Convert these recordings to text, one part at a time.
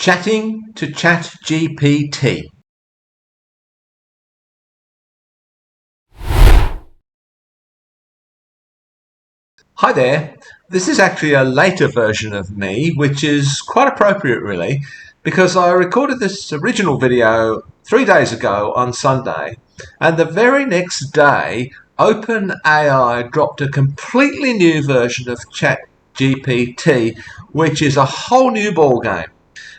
Chatting to ChatGPT. Hi there. This is actually a later version of me, which is quite appropriate really, because I recorded this original video 3 days ago on Sunday, and the very next day OpenAI dropped a completely new version of ChatGPT, which is a whole new ballgame.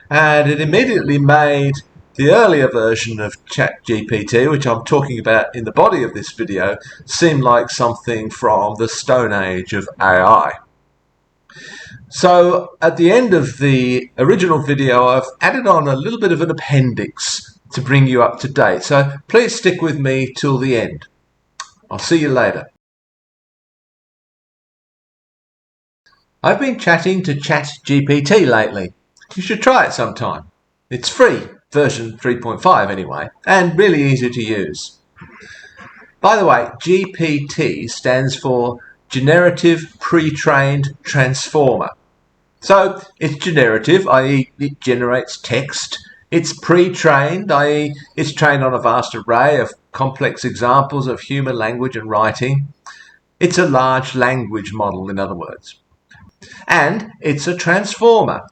And it immediately made the earlier version of ChatGPT, which I'm talking about in the body of this video, seem like something from the Stone Age of AI. So at the end of the original video, I've added on a little bit of an appendix to bring you up to date. So please stick with me till the end. I'll see you later. I've been chatting to ChatGPT lately. You should try it sometime. It's free, version 3.5 anyway, and really easy to use. By the way, GPT stands for Generative Pre-trained Transformer. So it's generative, i.e. it generates text. It's pre-trained, i.e. it's trained on a vast array of complex examples of human language and writing. It's a large language model, in other words. And it's a transformer.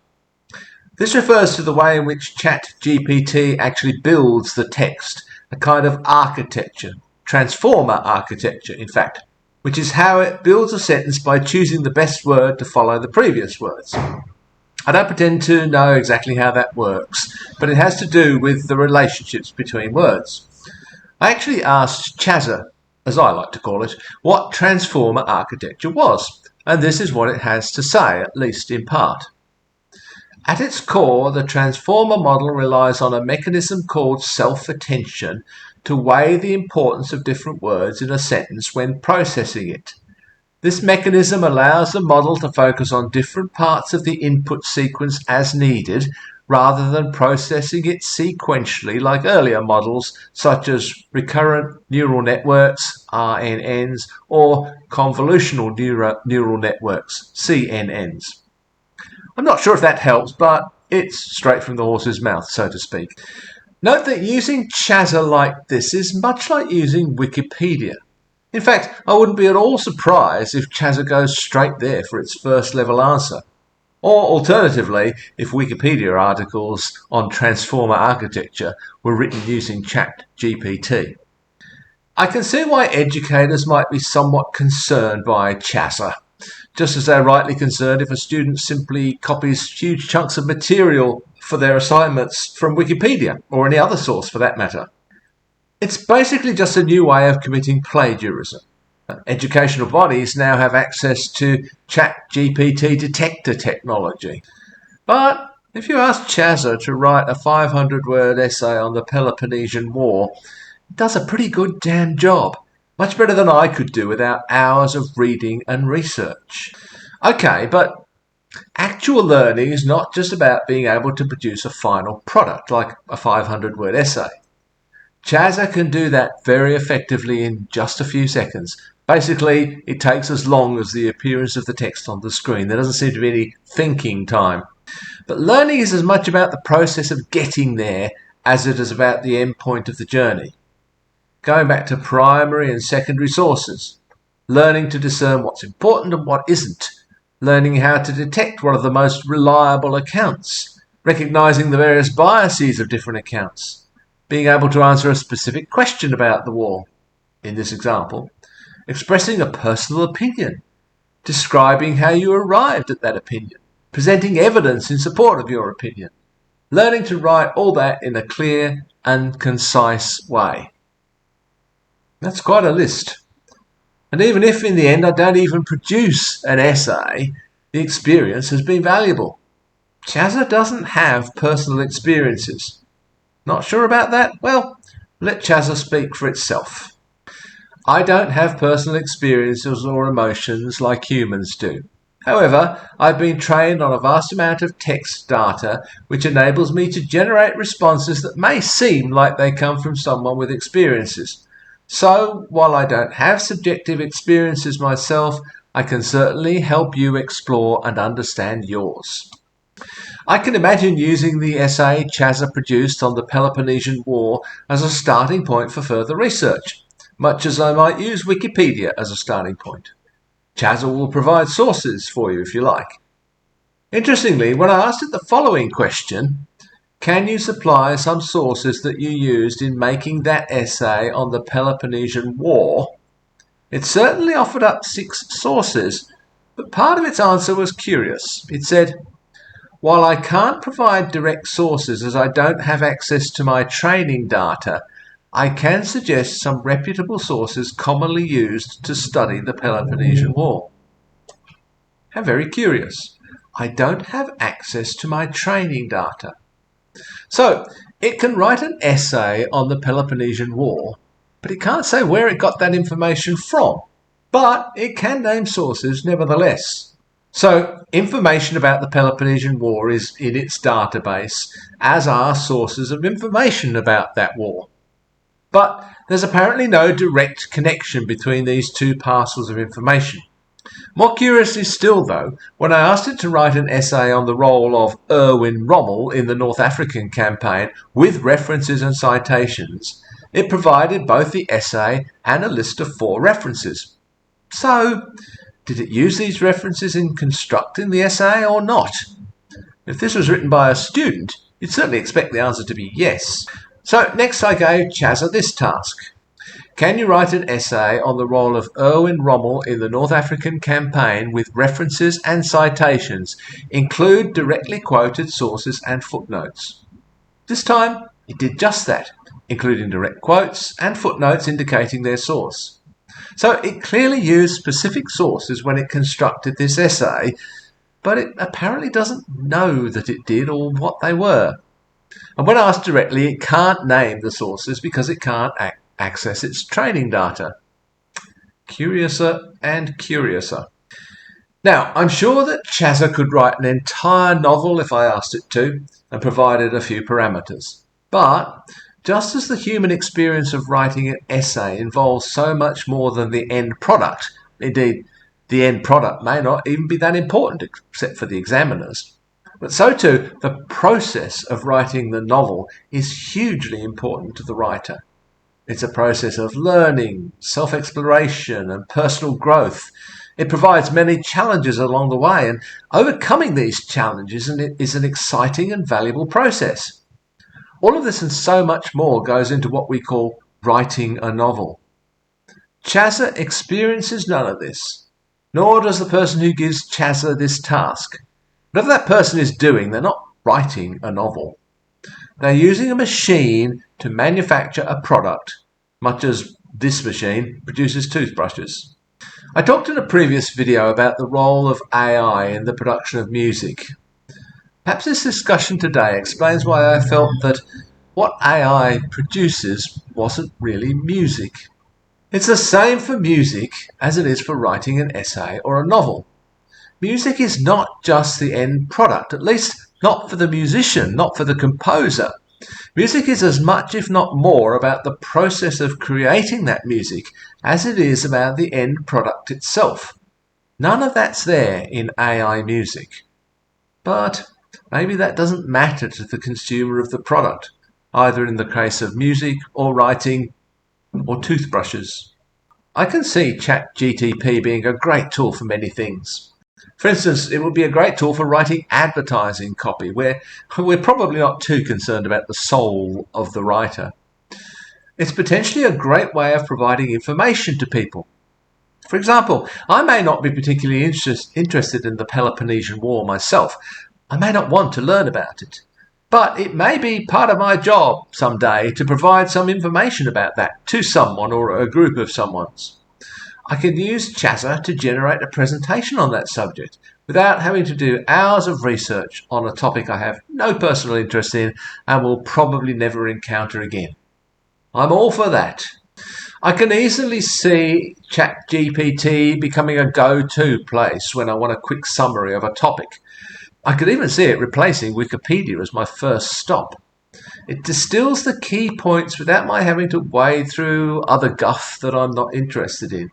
This refers to the way in which ChatGPT actually builds the text, a kind of architecture, transformer architecture in fact, which is how it builds a sentence by choosing the best word to follow the previous words. I don't pretend to know exactly how that works, but it has to do with the relationships between words. I actually asked Chazza, as I like to call it, what transformer architecture was, and this is what it has to say, at least in part. At its core, the transformer model relies on a mechanism called self-attention to weigh the importance of different words in a sentence when processing it. This mechanism allows the model to focus on different parts of the input sequence as needed, rather than processing it sequentially like earlier models such as recurrent neural networks, RNNs, or convolutional neural networks, CNNs. I'm not sure if that helps, but it's straight from the horse's mouth, so to speak. Note that using Chazza like this is much like using Wikipedia. In fact, I wouldn't be at all surprised if Chazza goes straight there for its first level answer. Or alternatively, if Wikipedia articles on transformer architecture were written using ChatGPT. I can see why educators might be somewhat concerned by Chazza, just as they're rightly concerned if a student simply copies huge chunks of material for their assignments from Wikipedia, or any other source for that matter. It's basically just a new way of committing plagiarism. Educational bodies now have access to ChatGPT detector technology. But if you ask Chazza to write a 500-word essay on the Peloponnesian War, it does a pretty good damn job. Much better than I could do without hours of reading and research. Okay, but actual learning is not just about being able to produce a final product, like a 500-word essay. Chazza can do that very effectively in just a few seconds. Basically, it takes as long as the appearance of the text on the screen. There doesn't seem to be any thinking time. But learning is as much about the process of getting there as it is about the end point of the journey. Going back to primary and secondary sources, learning to discern what's important and what isn't, learning how to detect one of the most reliable accounts, recognizing the various biases of different accounts, being able to answer a specific question about the war, in this example, expressing a personal opinion, describing how you arrived at that opinion, presenting evidence in support of your opinion, learning to write all that in a clear and concise way. That's quite a list. And even if in the end I don't even produce an essay, the experience has been valuable. Chazza doesn't have personal experiences. Not sure about that? Well, let Chazza speak for itself. I don't have personal experiences or emotions like humans do. However, I've been trained on a vast amount of text data which enables me to generate responses that may seem like they come from someone with experiences. So, while I don't have subjective experiences myself, I can certainly help you explore and understand yours. I can imagine using the essay Chazza produced on the Peloponnesian War as a starting point for further research, much as I might use Wikipedia as a starting point. Chazza will provide sources for you if you like. Interestingly, when I asked it the following question, can you supply some sources that you used in making that essay on the Peloponnesian War? It certainly offered up 6 sources, but part of its answer was curious. It said, while I can't provide direct sources as I don't have access to my training data, I can suggest some reputable sources commonly used to study the Peloponnesian War. How very curious. I don't have access to my training data. So, it can write an essay on the Peloponnesian War, but it can't say where it got that information from. But it can name sources nevertheless. So, information about the Peloponnesian War is in its database, as are sources of information about that war. But there's apparently no direct connection between these two parcels of information. More curiously still, though, when I asked it to write an essay on the role of Erwin Rommel in the North African campaign with references and citations, it provided both the essay and a list of 4 references. So, did it use these references in constructing the essay or not? If this was written by a student, you'd certainly expect the answer to be yes. So next I gave Chazza this task. Can you write an essay on the role of Erwin Rommel in the North African campaign with references and citations? Include directly quoted sources and footnotes. This time, it did just that, including direct quotes and footnotes indicating their source. So it clearly used specific sources when it constructed this essay, but it apparently doesn't know that it did or what they were. And when asked directly, it can't name the sources because it can't access its training data. Curiouser and curiouser. Now, I'm sure that Chazza could write an entire novel if I asked it to, and provided a few parameters. But just as the human experience of writing an essay involves so much more than the end product, indeed, the end product may not even be that important except for the examiners, but so too the process of writing the novel is hugely important to the writer. It's a process of learning, self-exploration, and personal growth. It provides many challenges along the way, and overcoming these challenges is an exciting and valuable process. All of this and so much more goes into what we call writing a novel. Chazza experiences none of this, nor does the person who gives Chazza this task. Whatever that person is doing, they're not writing a novel. They're using a machine to manufacture a product, much as this machine produces toothbrushes. I talked in a previous video about the role of AI in the production of music. Perhaps this discussion today explains why I felt that what AI produces wasn't really music. It's the same for music as it is for writing an essay or a novel. Music is not just the end product, at least not for the musician, not for the composer. Music is as much, if not more, about the process of creating that music as it is about the end product itself. None of that's there in AI music. But maybe that doesn't matter to the consumer of the product, either in the case of music or writing or toothbrushes. I can see ChatGPT being a great tool for many things. For instance, it would be a great tool for writing advertising copy, where we're probably not too concerned about the soul of the writer. It's potentially a great way of providing information to people. For example, I may not be particularly interested in the Peloponnesian War myself. I may not want to learn about it. But it may be part of my job someday to provide some information about that to someone or a group of someone's. I can use Chazza to generate a presentation on that subject without having to do hours of research on a topic I have no personal interest in and will probably never encounter again. I'm all for that. I can easily see ChatGPT becoming a go-to place when I want a quick summary of a topic. I could even see it replacing Wikipedia as my first stop. It distills the key points without my having to wade through other guff that I'm not interested in.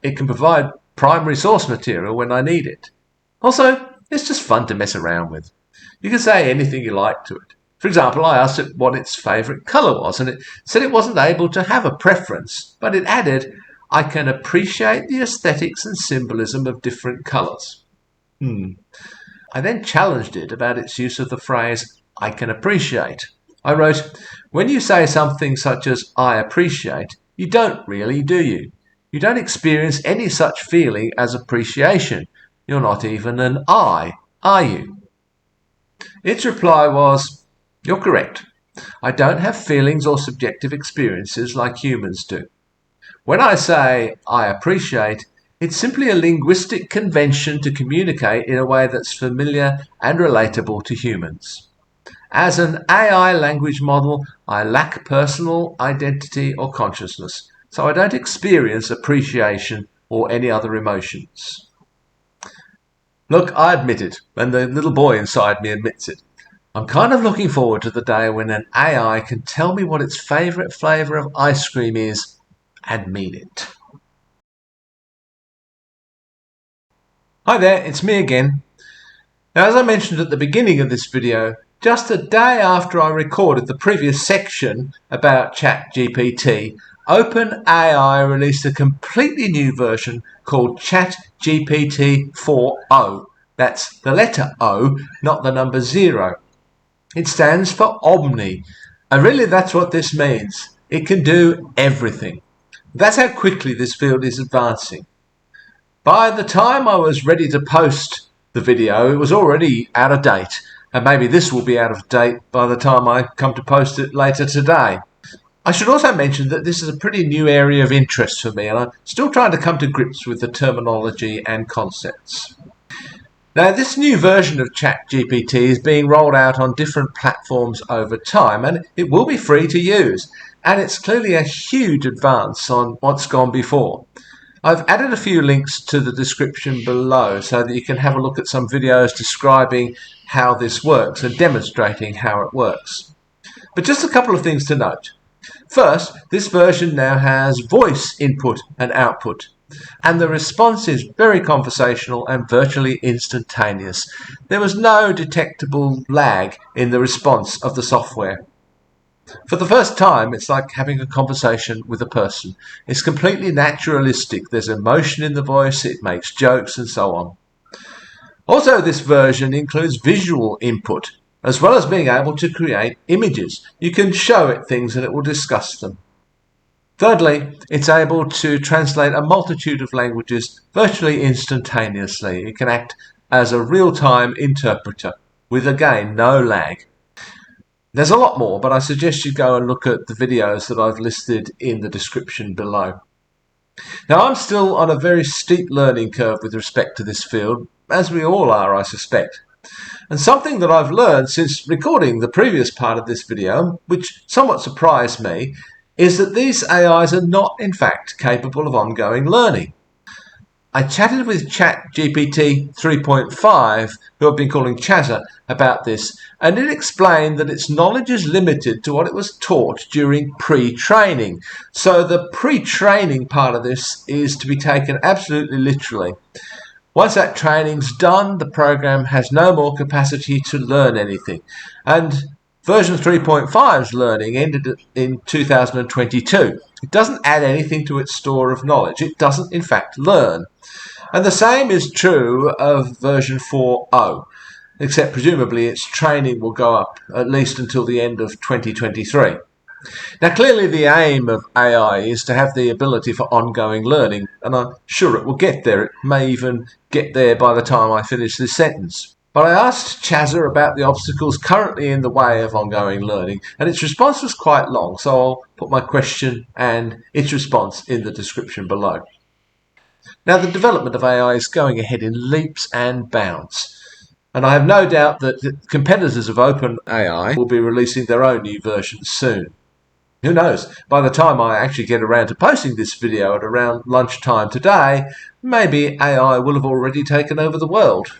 It can provide primary source material when I need it. Also, it's just fun to mess around with. You can say anything you like to it. For example, I asked it what its favourite colour was, and it said it wasn't able to have a preference, but it added, "I can appreciate the aesthetics and symbolism of different colours." I then challenged it about its use of the phrase, "I can appreciate." I wrote, "When you say something such as, 'I appreciate,' you don't really, do you? You don't experience any such feeling as appreciation. You're not even an I, are you?" Its reply was, "You're correct. I don't have feelings or subjective experiences like humans do. When I say, 'I appreciate,' it's simply a linguistic convention to communicate in a way that's familiar and relatable to humans. As an AI language model, I lack personal identity or consciousness, so I don't experience appreciation or any other emotions." Look, I admit it, and the little boy inside me admits it. I'm kind of looking forward to the day when an AI can tell me what its favourite flavour of ice cream is and mean it. Hi there, it's me again. Now, as I mentioned at the beginning of this video, just a day after I recorded the previous section about ChatGPT, OpenAI released a completely new version called ChatGPT 4.0. That's the letter O, not the number 0. It stands for Omni, and really that's what this means. It can do everything. That's how quickly this field is advancing. By the time I was ready to post the video, it was already out of date, and maybe this will be out of date by the time I come to post it later today. I should also mention that this is a pretty new area of interest for me, and I'm still trying to come to grips with the terminology and concepts. Now, this new version of ChatGPT is being rolled out on different platforms over time, and it will be free to use, and it's clearly a huge advance on what's gone before. I've added a few links to the description below so that you can have a look at some videos describing how this works and demonstrating how it works. But just a couple of things to note. First, this version now has voice input and output, and the response is very conversational and virtually instantaneous. There was no detectable lag in the response of the software. For the first time, it's like having a conversation with a person. It's completely naturalistic. There's emotion in the voice, it makes jokes, and so on. Also, this version includes visual input, as well as being able to create images. You can show it things and it will discuss them. Thirdly, it's able to translate a multitude of languages virtually instantaneously. It can act as a real-time interpreter with, again, no lag. There's a lot more, but I suggest you go and look at the videos that I've listed in the description below. Now, I'm still on a very steep learning curve with respect to this field, as we all are, I suspect. And something that I've learned since recording the previous part of this video, which somewhat surprised me, is that these AIs are not, in fact, capable of ongoing learning. I chatted with ChatGPT 3.5, who I've been calling Chatter, about this, and it explained that its knowledge is limited to what it was taught during pre-training. So the pre-training part of this is to be taken absolutely literally. Once that training's done, the program has no more capacity to learn anything. And version 3.5's learning ended in 2022. It doesn't add anything to its store of knowledge. It doesn't, in fact, learn. And the same is true of version 4.0, except presumably its training will go up at least until the end of 2023. Now, clearly the aim of AI is to have the ability for ongoing learning, and I'm sure it will get there. It may even get there by the time I finish this sentence. But I asked Chatter about the obstacles currently in the way of ongoing learning, and its response was quite long, so I'll put my question and its response in the description below. Now, the development of AI is going ahead in leaps and bounds, and I have no doubt that the competitors of OpenAI will be releasing their own new versions soon. Who knows, by the time I actually get around to posting this video at around lunchtime today, maybe AI will have already taken over the world.